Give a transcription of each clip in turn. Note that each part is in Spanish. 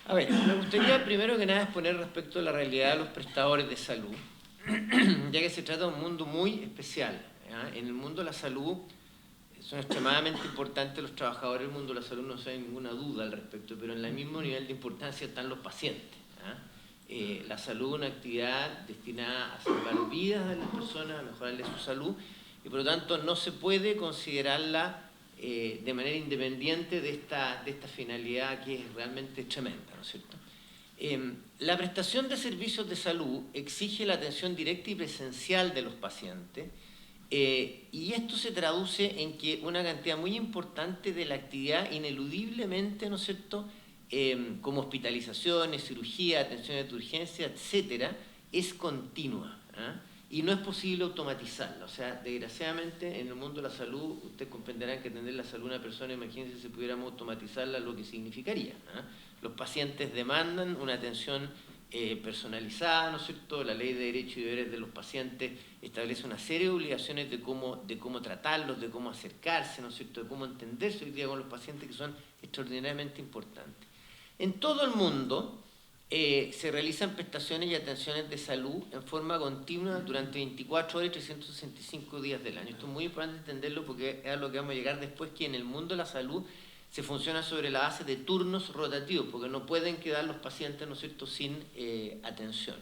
A ver, me gustaría primero que nada exponer respecto a la realidad de los prestadores de salud, ya que se trata de un mundo muy especial. ¿Ya? En el mundo de la salud son extremadamente importantes los trabajadores del mundo de la salud, no hay ninguna duda al respecto, pero en el mismo nivel de importancia están los pacientes. ¿Ya? La salud es una actividad destinada a salvar vidas de las personas, a mejorarle su salud, y por lo tanto no se puede considerarla de manera independiente de esta finalidad que es realmente tremenda, ¿no es cierto? La prestación de servicios de salud exige la atención directa y presencial de los pacientes, y esto se traduce en que una cantidad muy importante de la actividad ineludiblemente, ¿no es cierto?, como hospitalizaciones, cirugía, atenciones de urgencia, etcétera, es continua, ¿eh? Y no es posible automatizarla. O sea, desgraciadamente en el mundo de la salud, ustedes comprenderán que atender la salud de una persona, imagínense si pudiéramos automatizarla, lo que significaría, ¿eh? Los pacientes demandan una atención personalizada, ¿no es cierto? La Ley de Derechos y Deberes de los Pacientes establece una serie de obligaciones de cómo tratarlos, de cómo acercarse, ¿no es cierto?, de cómo entenderse hoy día con los pacientes, que son extraordinariamente importantes. En todo el mundo se realizan prestaciones y atenciones de salud en forma continua durante 24 horas y 365 días del año. Esto es muy importante entenderlo porque es a lo que vamos a llegar después, que en el mundo de la salud se funciona sobre la base de turnos rotativos, porque no pueden quedar los pacientes, ¿no es cierto?, sin atención.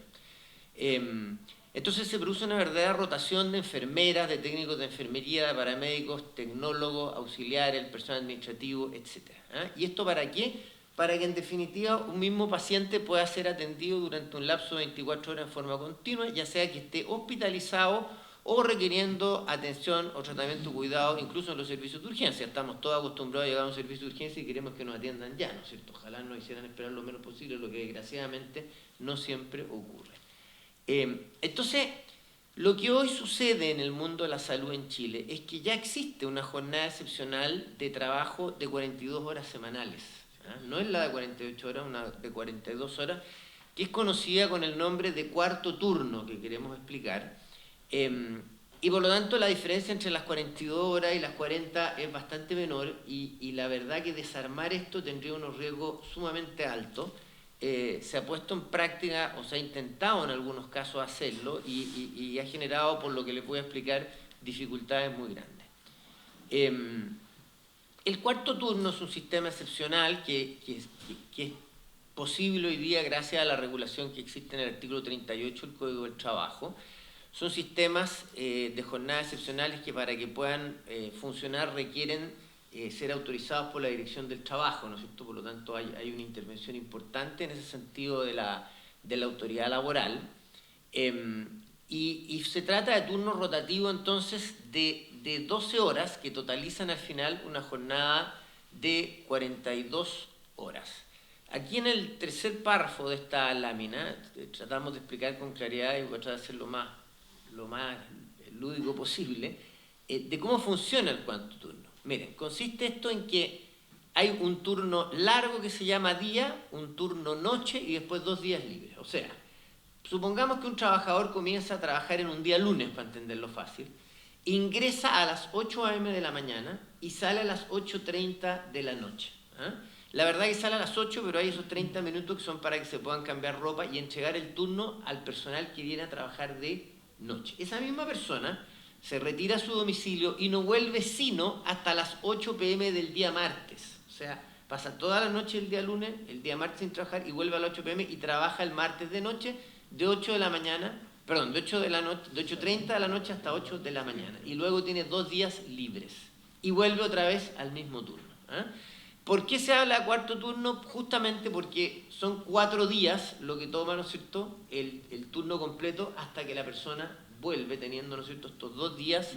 Entonces se produce una verdadera rotación de enfermeras, de técnicos de enfermería, de paramédicos, tecnólogos, auxiliares, el personal administrativo, etc. ¿Y esto para qué? Para que en definitiva un mismo paciente pueda ser atendido durante un lapso de 24 horas en forma continua, ya sea que esté hospitalizado o requiriendo atención o tratamiento, cuidado, incluso en los servicios de urgencia. Estamos todos acostumbrados a llegar a un servicio de urgencia y queremos que nos atiendan ya, ¿no es cierto? Ojalá nos hicieran esperar lo menos posible, lo que desgraciadamente no siempre ocurre. Entonces, lo que hoy sucede en el mundo de la salud en Chile es que ya existe una jornada excepcional de trabajo de 42 horas semanales. No es la de 48 horas, una de 42 horas, que es conocida con el nombre de cuarto turno, que queremos explicar. Y por lo tanto la diferencia entre las 42 horas y las 40 es bastante menor, y la verdad que desarmar esto tendría unos riesgos sumamente altos. Se ha puesto en práctica, o se ha intentado en algunos casos hacerlo, y ha generado, por lo que les voy a explicar, dificultades muy grandes. El cuarto turno es un sistema excepcional que es posible hoy día gracias a la regulación que existe en el artículo 38 del Código del Trabajo. Son sistemas de jornadas excepcionales que para que puedan funcionar requieren ser autorizados por la Dirección del Trabajo, ¿no es cierto? Por lo tanto hay una intervención importante en ese sentido de la autoridad laboral. Y se trata de turnos rotativos entonces de 12 horas que totalizan al final una jornada de 42 horas. Aquí en el tercer párrafo de esta lámina tratamos de explicar con claridad, y voy a tratar de hacer lo más lúdico posible, de cómo funciona el cuarto turno. Miren, consiste esto en que hay un turno largo que se llama día, un turno noche y después 2 días libres. O sea, supongamos que un trabajador comienza a trabajar en un día lunes, para entenderlo fácil, ingresa a las 8 a.m. de la mañana y sale a las 8:30 de la noche. La verdad que sale a las 8, pero hay esos 30 minutos que son para que se puedan cambiar ropa y entregar el turno al personal que viene a trabajar de noche. Esa misma persona se retira a su domicilio y no vuelve sino hasta las 8 p.m. del día martes. O sea, pasa toda la noche el día lunes, el día martes sin trabajar, y vuelve a las 8 p.m. y trabaja el martes de noche de 8 de la mañana, perdón, de 8:30 de la noche hasta 8 de la mañana. Y luego tiene 2 días libres. Y vuelve otra vez al mismo turno. ¿Por qué se habla de cuarto turno? Justamente porque son 4 días lo que toma, ¿no es cierto?, el turno completo hasta que la persona vuelve teniendo, ¿no es cierto?, estos 2 días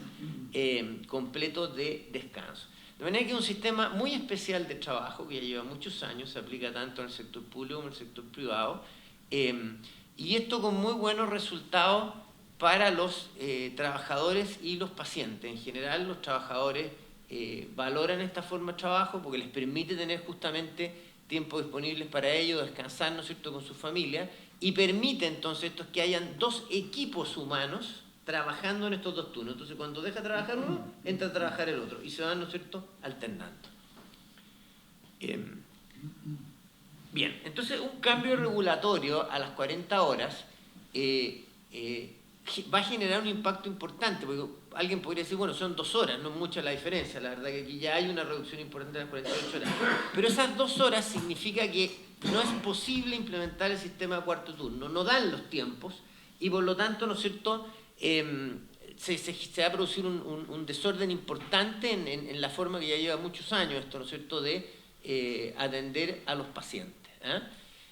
completos de descanso. De manera que es un sistema muy especial de trabajo que ya lleva muchos años, se aplica tanto en el sector público como en el sector privado, y esto con muy buenos resultados para los trabajadores y los pacientes. En general, los trabajadores valoran esta forma de trabajo porque les permite tener justamente tiempo disponibles para ellos, descansar, ¿no es cierto?, con su familia, y permite entonces esto que hayan 2 equipos humanos trabajando en estos 2 turnos. Entonces, cuando deja trabajar uno, entra a trabajar el otro, y se van, ¿no es cierto?, alternando. Bien, Bien, entonces un cambio regulatorio a las 40 horas va a generar un impacto importante, porque alguien podría decir, bueno, son 2 horas, no es mucha la diferencia, la verdad que aquí ya hay una reducción importante de las 48 horas, pero esas 2 horas significa que no es posible implementar el sistema de cuarto turno, no dan los tiempos, y por lo tanto, ¿no es cierto?, se va a producir un desorden importante en la forma que ya lleva muchos años esto, ¿no es cierto?, de atender a los pacientes.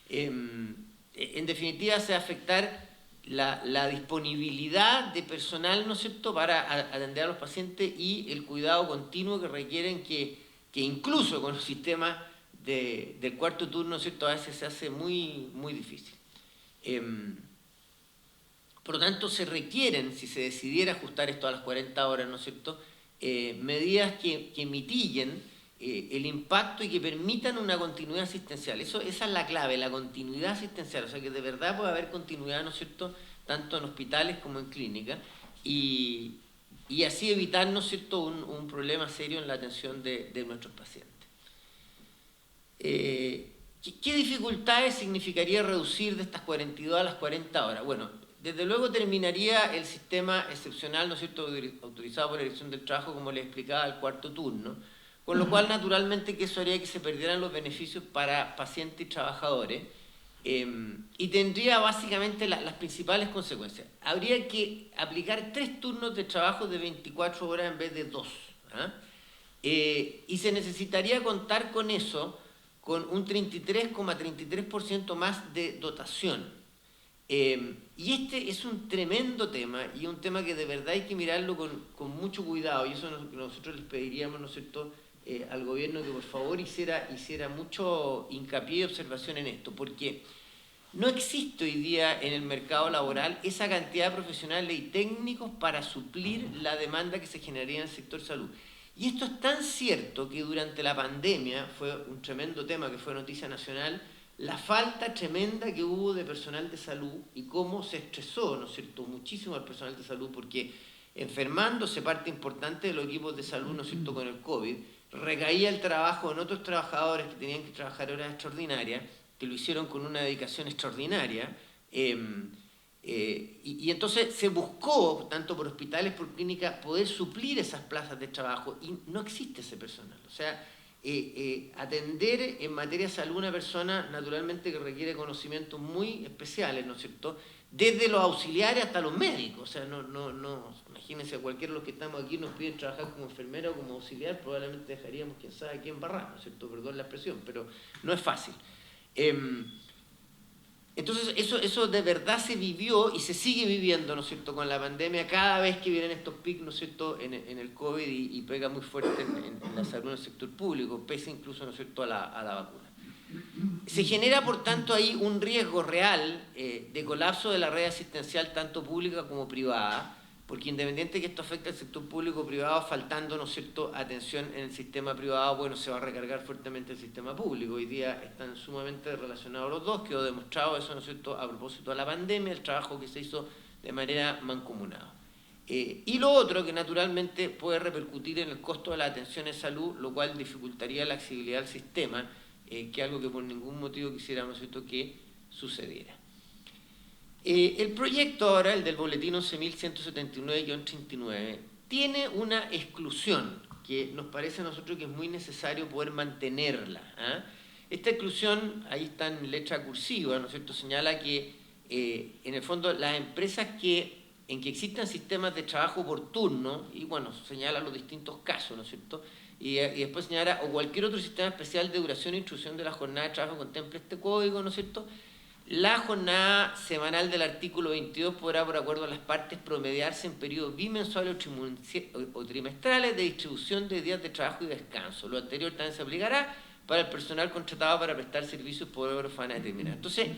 En definitiva, se va a afectar la disponibilidad de personal, ¿no es cierto?, para atender a los pacientes y el cuidado continuo que requieren que incluso con los sistemas del cuarto turno, ¿no es cierto?, a veces se hace muy, muy difícil. Por lo tanto, se requieren, si se decidiera ajustar esto a las 40 horas, ¿no es cierto?, medidas que mitiguen el impacto y que permitan una continuidad asistencial. Esa es la clave, la continuidad asistencial, o sea, que de verdad pueda haber continuidad, ¿no es cierto?, tanto en hospitales como en clínicas, y así evitar, ¿no es cierto?, un problema serio en la atención de nuestros pacientes. ¿Qué dificultades significaría reducir de estas 42 a las 40 horas? Bueno, desde luego terminaría el sistema excepcional, ¿no es cierto?, autorizado por la Dirección del Trabajo, como les explicaba, el cuarto turno, con lo cual naturalmente que eso haría que se perdieran los beneficios para pacientes y trabajadores, y tendría básicamente las principales consecuencias. Habría que aplicar 3 turnos de trabajo de 24 horas en vez de 2. Y se necesitaría contar con eso, con un 33,33% más de dotación. Y este es un tremendo tema, y un tema que de verdad hay que mirarlo con mucho cuidado, y eso nosotros les pediríamos, ¿no es cierto?, al gobierno que por favor hiciera mucho hincapié y observación en esto, porque no existe hoy día en el mercado laboral esa cantidad de profesionales y técnicos para suplir la demanda que se generaría en el sector salud. Y esto es tan cierto que durante la pandemia, fue un tremendo tema que fue noticia nacional, la falta tremenda que hubo de personal de salud y cómo se estresó, ¿no es cierto?, muchísimo al personal de salud, porque enfermándose parte importante de los equipos de salud, ¿no es cierto?, con el COVID, recaía el trabajo en otros trabajadores que tenían que trabajar horas extraordinarias, que lo hicieron con una dedicación extraordinaria, y entonces se buscó, tanto por hospitales, por clínicas, poder suplir esas plazas de trabajo, y no existe ese personal. O sea, atender en materia de salud a una persona, naturalmente que requiere conocimientos muy especiales, ¿no es cierto?, desde los auxiliares hasta los médicos. O sea, imagínense, cualquiera de los que estamos aquí nos piden trabajar como enfermera o como auxiliar, probablemente dejaríamos quién sabe quién barrar, ¿no es cierto?, perdón la expresión, pero no es fácil. Entonces eso de verdad se vivió y se sigue viviendo, ¿no es cierto?, con la pandemia, cada vez que vienen estos picos, ¿no es cierto?, en el COVID, y pega muy fuerte en la salud en el sector público, pese incluso, ¿no es cierto?, a la vacuna. Se genera, por tanto, ahí un riesgo real de colapso de la red asistencial, tanto pública como privada, porque independiente que esto afecte al sector público o privado, faltando, ¿no es cierto?, atención en el sistema privado, bueno, se va a recargar fuertemente el sistema público. Hoy día están sumamente relacionados los dos, quedó demostrado eso, ¿no es cierto?, a propósito de la pandemia, el trabajo que se hizo de manera mancomunada. Y lo otro, que naturalmente puede repercutir en el costo de la atención en salud, lo cual dificultaría la accesibilidad al sistema, que es algo que por ningún motivo quisiéramos, ¿no es cierto?, que sucediera. El proyecto ahora, el del boletín 11.179-39, tiene una exclusión que nos parece a nosotros que es muy necesario poder mantenerla. Esta exclusión, ahí está en letra cursiva, ¿no es cierto?, señala que en el fondo las empresas en que existan sistemas de trabajo por turno, y bueno, señala los distintos casos, ¿no es cierto?, y después señala, o cualquier otro sistema especial de duración e instrucción de la jornada de trabajo contemple este código, ¿no es cierto?, la jornada semanal del artículo 22 podrá, por acuerdo a las partes, promediarse en periodos bimensuales o trimestrales de distribución de días de trabajo y descanso. Lo anterior también se aplicará para el personal contratado para prestar servicios por hora determinada. Entonces,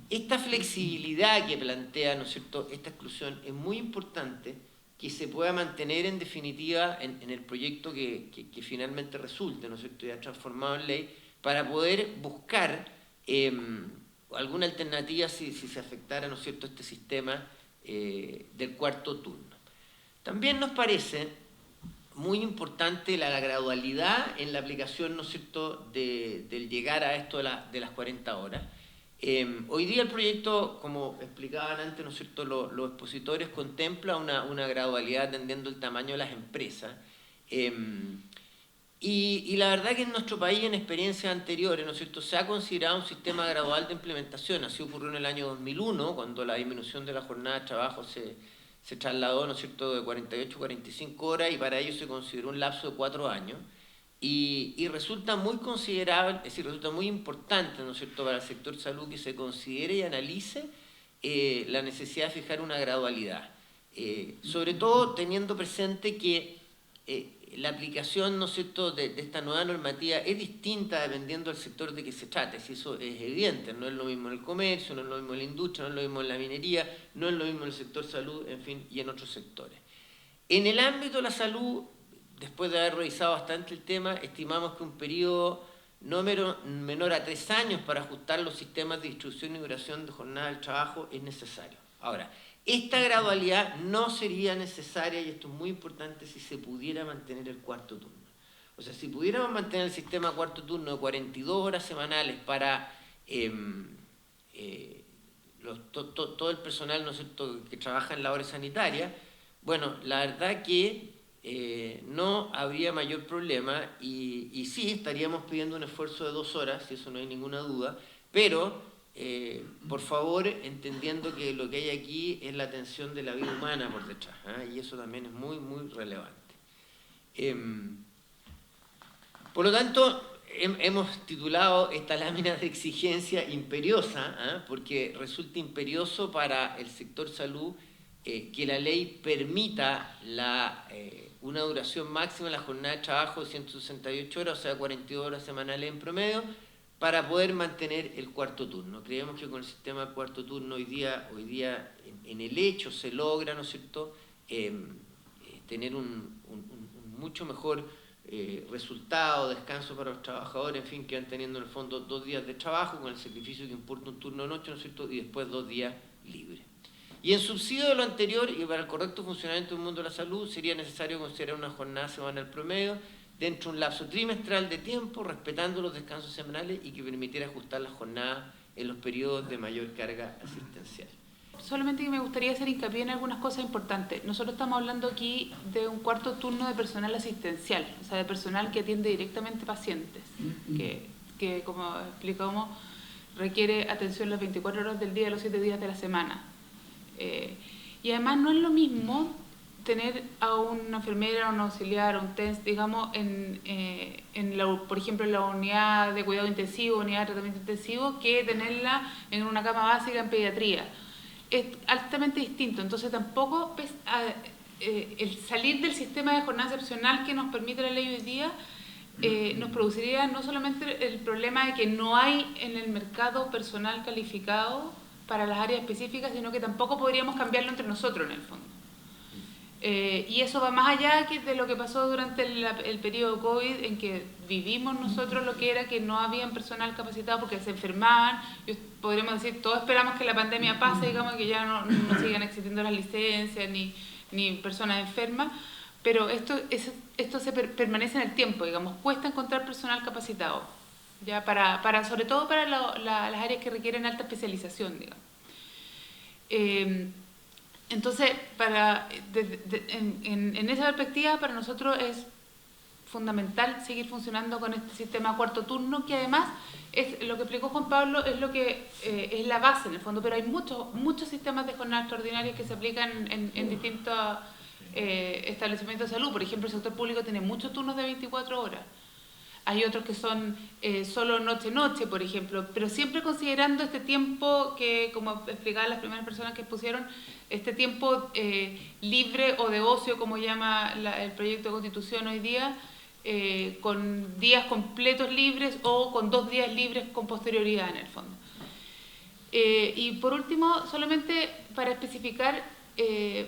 esta flexibilidad que plantea, ¿no es cierto?, esta exclusión es muy importante que se pueda mantener en definitiva en el proyecto que finalmente resulte, ¿no es cierto?, ya transformado en ley, para poder buscar alguna alternativa si se afectara, ¿no es cierto?, este sistema del cuarto turno. También nos parece muy importante la gradualidad en la aplicación, ¿no es cierto?, del llegar a esto de las 40 horas. Hoy día el proyecto, como explicaban antes, ¿no es cierto?, los expositores contempla una gradualidad atendiendo el tamaño de las empresas. Y la verdad que en nuestro país, en experiencias anteriores, ¿no es cierto?, se ha considerado un sistema gradual de implementación. Así ocurrió en el año 2001, cuando la disminución de la jornada de trabajo se trasladó, ¿no es cierto?, de 48 a 45 horas, y para ello se consideró un lapso de 4 años. Y resulta muy considerable, es decir, resulta muy importante, ¿no es cierto?, para el sector salud que se considere y analice la necesidad de fijar una gradualidad. Sobre todo teniendo presente que la aplicación, ¿no es cierto?, de esta nueva normativa es distinta dependiendo del sector de que se trate, si eso es evidente. No es lo mismo en el comercio, no es lo mismo en la industria, no es lo mismo en la minería, no es lo mismo en el sector salud, en fin, y en otros sectores. En el ámbito de la salud, después de haber revisado bastante el tema, estimamos que un periodo no menor a 3 años para ajustar los sistemas de distribución y duración de jornada del trabajo es necesario. Ahora, esta gradualidad no sería necesaria, y esto es muy importante, si se pudiera mantener el cuarto turno. O sea, si pudiéramos mantener el sistema cuarto turno de 42 horas semanales para todo el personal, ¿no es cierto?, que trabaja en labores sanitarias, bueno, la verdad que no habría mayor problema, y sí estaríamos pidiendo un esfuerzo de 2 horas, si eso no hay ninguna duda, pero por favor, entendiendo que lo que hay aquí es la atención de la vida humana por detrás, y eso también es muy, muy relevante. Por lo tanto, hemos titulado esta lámina de exigencia imperiosa, porque resulta imperioso para el sector salud que la ley permita una duración máxima de la jornada de trabajo de 168 horas, o sea, 42 horas semanales en promedio, para poder mantener el cuarto turno. Creemos que con el sistema de cuarto turno hoy día en el hecho se logra, ¿no es cierto?, tener un mucho mejor resultado, descanso para los trabajadores, en fin, que van teniendo en el fondo 2 días de trabajo con el sacrificio que importa un turno de noche, ¿no es cierto?, y después 2 días libres. Y en subsidio de lo anterior, y para el correcto funcionamiento del mundo de la salud, sería necesario considerar una jornada semanal promedio dentro de un lapso trimestral de tiempo, respetando los descansos semanales, y que permitiera ajustar la jornada en los periodos de mayor carga asistencial. Solamente que me gustaría hacer hincapié en algunas cosas importantes. Nosotros estamos hablando aquí de un cuarto turno de personal asistencial, o sea, de personal que atiende directamente pacientes, que como explicamos, requiere atención las 24 horas del día, los 7 días de la semana. Y además no es lo mismo tener a una enfermera, a un auxiliar, a un TENS, digamos, por ejemplo, en la unidad de cuidado intensivo, unidad de tratamiento intensivo, que tenerla en una cama básica en pediatría. Es altamente distinto, entonces tampoco el salir del sistema de jornada excepcional que nos permite la ley hoy día nos produciría no solamente el problema de que no hay en el mercado personal calificado para las áreas específicas, sino que tampoco podríamos cambiarlo entre nosotros en el fondo. Y eso va más allá de lo que pasó durante el periodo COVID, en que vivimos nosotros lo que era que no había personal capacitado porque se enfermaban. Podríamos decir, todos esperamos que la pandemia pase, digamos, que ya no sigan existiendo las licencias ni personas enfermas, pero esto permanece en el tiempo, digamos, cuesta encontrar personal capacitado, ya sobre todo para las áreas que requieren alta especialización, digamos. Entonces, en esa perspectiva, para nosotros es fundamental seguir funcionando con este sistema cuarto turno, que además es lo que explicó Juan Pablo, es lo que es la base en el fondo, pero hay muchos sistemas de jornada extraordinaria que se aplican en distintos establecimientos de salud. Por ejemplo, el sector público tiene muchos turnos de 24 horas. Hay otros que son solo noche-noche, por ejemplo, pero siempre considerando este tiempo que, como explicaban las primeras personas que expusieron, este tiempo libre o de ocio, como llama el proyecto de Constitución hoy día, con días completos libres o con 2 días libres con posterioridad en el fondo. Y por último, solamente para especificar,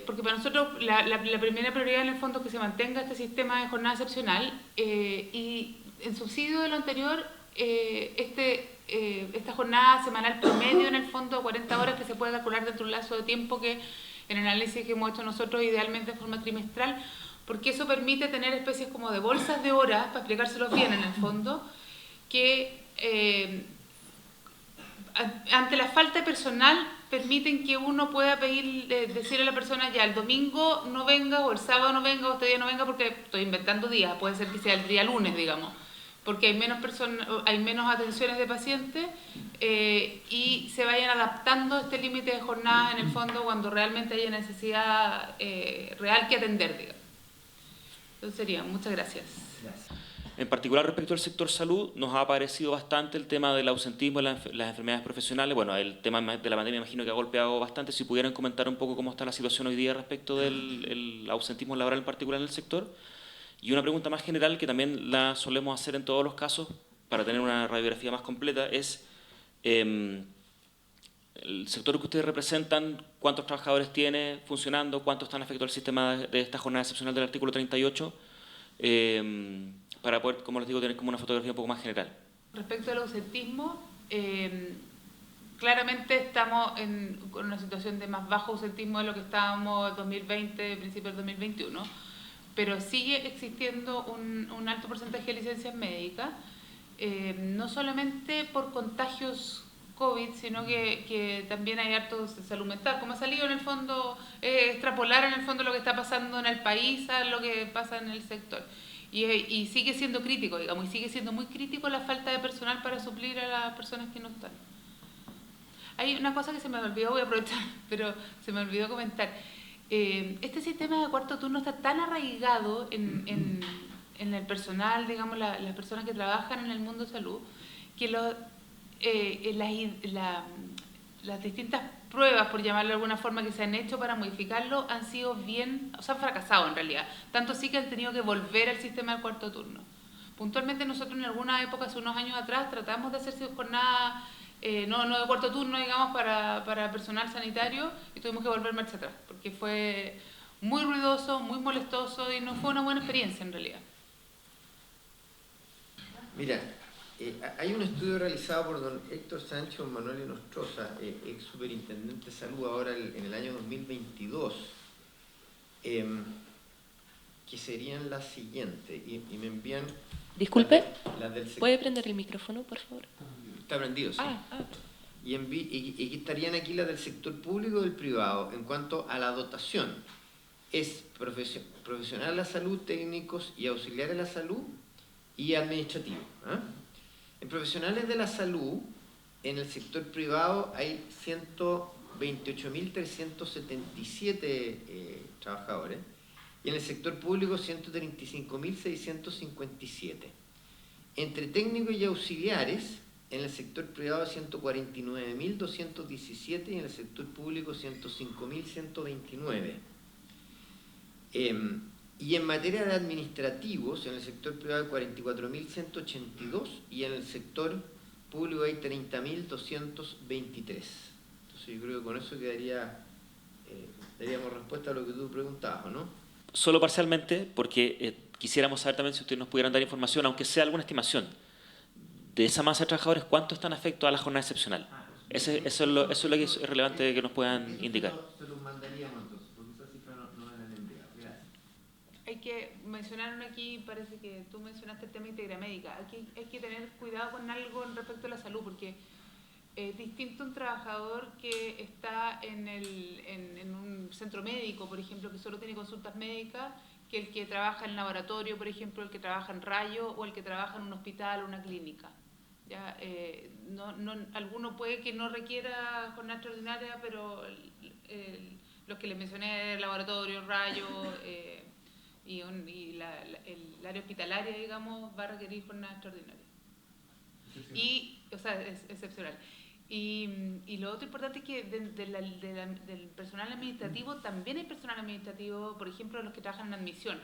porque para nosotros la primera prioridad en el fondo es que se mantenga este sistema de jornada excepcional, y en subsidio de lo anterior, esta jornada semanal promedio en el fondo de 40 horas que se puede calcular dentro de un lazo de tiempo que en el análisis que hemos hecho nosotros idealmente de forma trimestral, porque eso permite tener especies como de bolsas de horas, para explicárselos bien en el fondo, que ante la falta de personal permiten que uno pueda decirle a la persona, ya el domingo no venga, o el sábado no venga, o este día no venga, porque estoy inventando días, puede ser que sea el día lunes, digamos, porque hay menos atenciones de pacientes, y se vayan adaptando a este límite de jornadas en el fondo cuando realmente haya necesidad real que atender, digamos. Entonces sería, muchas gracias. En particular respecto al sector salud, nos ha aparecido bastante el tema del ausentismo en las enfermedades profesionales. Bueno, el tema de la pandemia imagino que ha golpeado bastante. Si pudieran comentar un poco cómo está la situación hoy día respecto del ausentismo laboral en particular en el sector. Y una pregunta más general, que también la solemos hacer en todos los casos, para tener una radiografía más completa, es el sector que ustedes representan, cuántos trabajadores tiene funcionando, cuántos están afectados al sistema de esta jornada excepcional del artículo 38, para poder, como les digo, tener como una fotografía un poco más general. Respecto al ausentismo, claramente estamos con una situación de más bajo ausentismo de lo que estábamos en 2020, principios del 2021, pero sigue existiendo un alto porcentaje de licencias médicas, no solamente por contagios COVID, sino que también hay hartos de salud mental. Como ha salido en el fondo, extrapolar en el fondo lo que está pasando en el país a lo que pasa en el sector. Y sigue siendo crítico, digamos, y sigue siendo muy crítico la falta de personal para suplir a las personas que no están. Hay una cosa que se me olvidó, voy a aprovechar, pero se me olvidó comentar. Este sistema de cuarto turno está tan arraigado en el personal, digamos, las personas que trabajan en el mundo de salud, que las distintas pruebas, por llamarlo de alguna forma, que se han hecho para modificarlo han sido han fracasado en realidad. Tanto sí que han tenido que volver al sistema del cuarto turno. Puntualmente nosotros en alguna época, hace unos años atrás, tratamos de hacer jornadas no de cuarto turno, digamos, para personal sanitario, y tuvimos que volver marcha atrás, porque fue muy ruidoso, muy molestoso y no fue una buena experiencia en realidad. Mira, hay un estudio realizado por don Héctor Sánchez Manuel Nostroza, ex superintendente de salud ahora en el año 2022, que serían las siguientes, y me envían... Disculpe, las del ¿puede prender el micrófono, por favor? Está prendido, sí. Y estarían aquí las del sector público y del privado en cuanto a la dotación. Es profesional de la salud, técnicos y auxiliares de la salud y administrativo. En profesionales de la salud, en el sector privado hay 128.377 trabajadores y en el sector público 135.657. Entre técnicos y auxiliares, en el sector privado 149.217 y en el sector público 105.129. Y en materia de administrativos, en el sector privado hay 44.182 y en el sector público hay 30.223. Entonces yo creo que con eso daríamos respuesta a lo que tú preguntabas, ¿no? Solo parcialmente, porque quisiéramos saber también si ustedes nos pudieran dar información, aunque sea alguna estimación, de esa masa de trabajadores, ¿cuántos están afectados a la jornada excepcional? Eso es lo que es relevante que nos puedan indicar. Se los mandaríamos entonces, porque esa cifra no la han enviado. Gracias. Hay que mencionar aquí, parece que tú mencionaste el tema de integridad médica. Aquí hay que tener cuidado con algo respecto a la salud, porque es distinto un trabajador que está en un centro médico, por ejemplo, que solo tiene consultas médicas, que el que trabaja en laboratorio, por ejemplo, el que trabaja en rayo o el que trabaja en un hospital o una clínica. ¿Ya? Alguno puede que no requiera jornada extraordinaria, pero los que les mencioné, el laboratorio, rayo y el área hospitalaria, digamos, va a requerir jornada extraordinaria. Es excepcional. Y lo otro importante es que del personal administrativo también hay personal administrativo, por ejemplo, los que trabajan en admisión,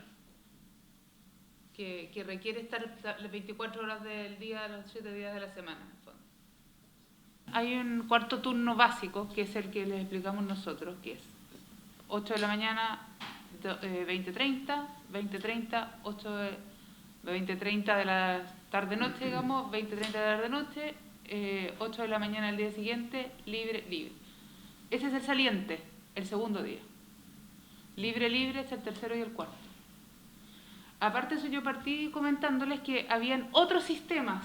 que requiere estar las 24 horas del día, los 7 días de la semana. En el fondo. Hay un cuarto turno básico, que es el que les explicamos nosotros, que es 8 de la mañana, 20:30, 20:30, 20:30 de la tarde-noche, digamos, 20:30 de la tarde-noche, 8 de la mañana al día siguiente, libre. Ese es el saliente, el segundo día. Libre es el tercero y el cuarto. Aparte de eso, yo partí comentándoles que habían otros sistemas,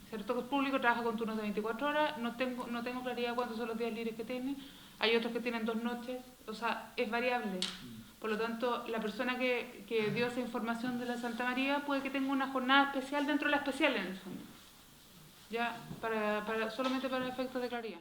¿cierto? Que el público trabaja con turnos de 24 horas, no tengo claridad cuántos son los días libres que tienen, hay otros que tienen 2 noches, o sea, es variable. Por lo tanto, la persona que dio esa información de la Santa María puede que tenga una jornada especial dentro de la especial en el fondo, ya solamente para efectos de claridad.